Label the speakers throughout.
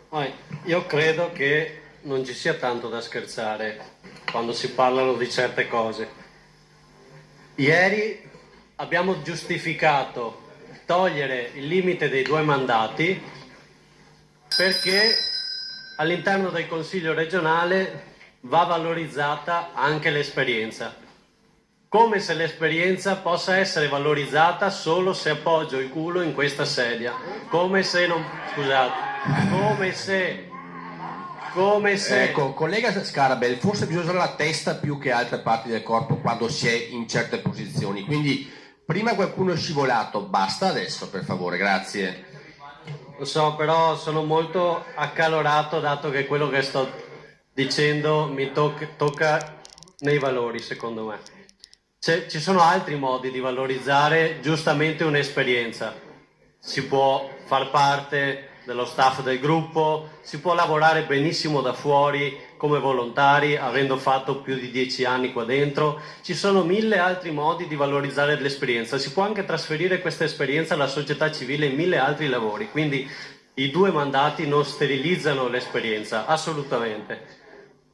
Speaker 1: Poi, io credo che non ci sia tanto da scherzare quando si parlano di certe cose. Ieri abbiamo giustificato togliere il limite dei 2 mandati perché all'interno del Consiglio regionale va valorizzata anche l'esperienza. Come se l'esperienza possa essere valorizzata solo se appoggio il culo in questa sedia. Come se non... Scusate. Come se...
Speaker 2: Ecco, collega Scarabel, forse bisogna usare la testa più che altre parti del corpo quando si è in certe posizioni. Quindi, prima qualcuno è scivolato, basta adesso, per favore, grazie.
Speaker 1: Lo so, però sono molto accalorato dato che quello che sto dicendo mi tocca nei valori, secondo me. Ci sono altri modi di valorizzare giustamente un'esperienza. Si può far parte dello staff del gruppo, si può lavorare benissimo da fuori come volontari, avendo fatto più di 10 anni qua dentro. Ci sono 1000 altri modi di valorizzare l'esperienza. Si può anche trasferire questa esperienza alla società civile in 1000 altri lavori. Quindi i 2 mandati non sterilizzano l'esperienza, assolutamente.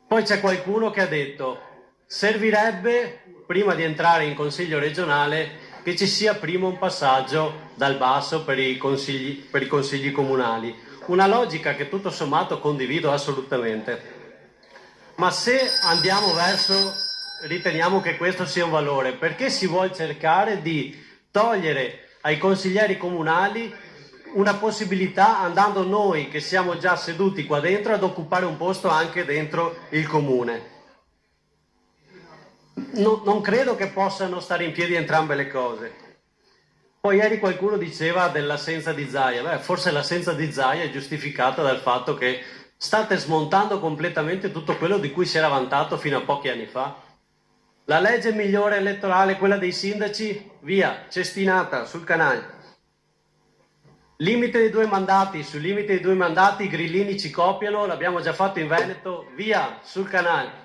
Speaker 1: Poi c'è qualcuno che ha detto: servirebbe, prima di entrare in consiglio regionale, che ci sia prima un passaggio dal basso per i consigli comunali. Una logica che tutto sommato condivido assolutamente. Ma se andiamo riteniamo che questo sia un valore, perché si vuole cercare di togliere ai consiglieri comunali una possibilità, andando noi che siamo già seduti qua dentro ad occupare un posto anche dentro il comune? Non credo che possano stare in piedi entrambe le cose. Poi ieri qualcuno diceva dell'assenza di Zaia. Beh, forse l'assenza di Zaia è giustificata dal fatto che state smontando completamente tutto quello di cui si era vantato fino a pochi anni fa. La legge migliore elettorale, quella dei sindaci, via, cestinata sul canale. Limite dei 2 mandati, sul limite dei 2 mandati i grillini ci copiano, l'abbiamo già fatto in Veneto, via, sul canale.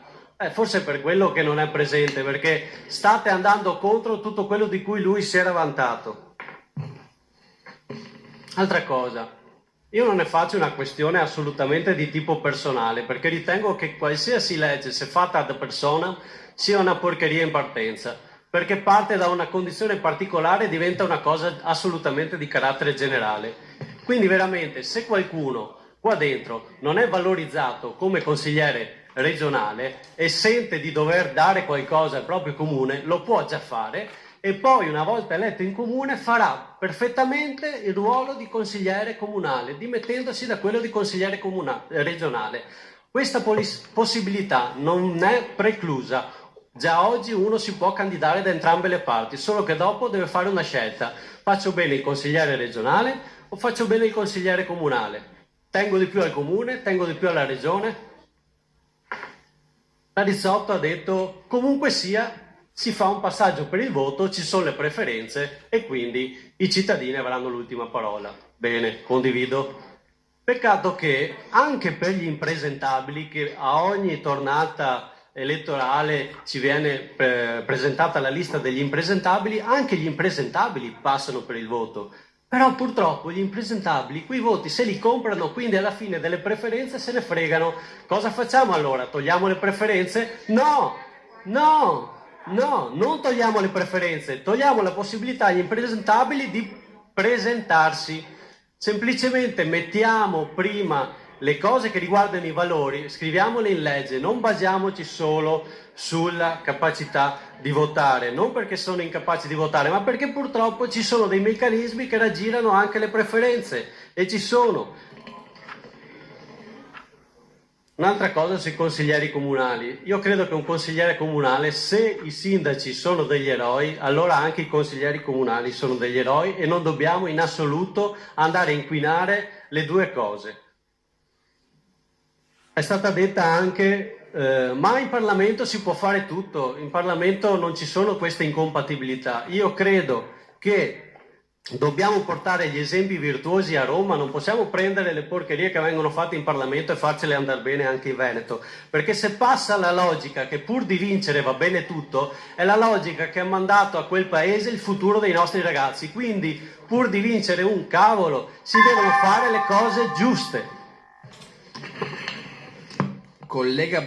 Speaker 1: Forse è per quello che non è presente, perché state andando contro tutto quello di cui lui si era vantato. Altra cosa, io non ne faccio una questione assolutamente di tipo personale, perché ritengo che qualsiasi legge, se fatta ad persona, sia una porcheria in partenza, perché parte da una condizione particolare e diventa una cosa assolutamente di carattere generale. Quindi veramente, se qualcuno qua dentro non è valorizzato come consigliere regionale e sente di dover dare qualcosa al proprio comune, lo può già fare, e poi una volta eletto in comune farà perfettamente il ruolo di consigliere comunale, dimettendosi da quello di consigliere regionale. Questa possibilità non è preclusa. Già oggi uno si può candidare da entrambe le parti, solo che dopo deve fare una scelta. Faccio bene il consigliere regionale o faccio bene il consigliere comunale? Tengo di più al comune, tengo di più alla regione? La Rizzotto ha detto: comunque sia, si fa un passaggio per il voto, ci sono le preferenze e quindi i cittadini avranno l'ultima parola. Bene, condivido. Peccato che anche per gli impresentabili, che a ogni tornata elettorale ci viene presentata la lista degli impresentabili, anche gli impresentabili passano per il voto. Però purtroppo gli impresentabili quei voti se li comprano, quindi alla fine delle preferenze se ne fregano. Cosa facciamo allora? Togliamo le preferenze? No, non togliamo le preferenze, togliamo la possibilità agli impresentabili di presentarsi. Semplicemente mettiamo prima le cose che riguardano i valori, scriviamole in legge, non basiamoci solo sulla capacità di votare, non perché sono incapaci di votare, ma perché purtroppo ci sono dei meccanismi che raggirano anche le preferenze, e ci sono. Un'altra cosa sui consiglieri comunali. Io credo che un consigliere comunale, se i sindaci sono degli eroi, allora anche i consiglieri comunali sono degli eroi, e non dobbiamo in assoluto andare a inquinare le due cose. È stata detta anche, ma in Parlamento si può fare tutto, in Parlamento non ci sono queste incompatibilità. Io credo che dobbiamo portare gli esempi virtuosi a Roma, non possiamo prendere le porcherie che vengono fatte in Parlamento e farcele andare bene anche in Veneto, perché se passa la logica che pur di vincere va bene tutto, è la logica che ha mandato a quel paese il futuro dei nostri ragazzi. Quindi pur di vincere un cavolo si devono fare le cose giuste.
Speaker 2: Collega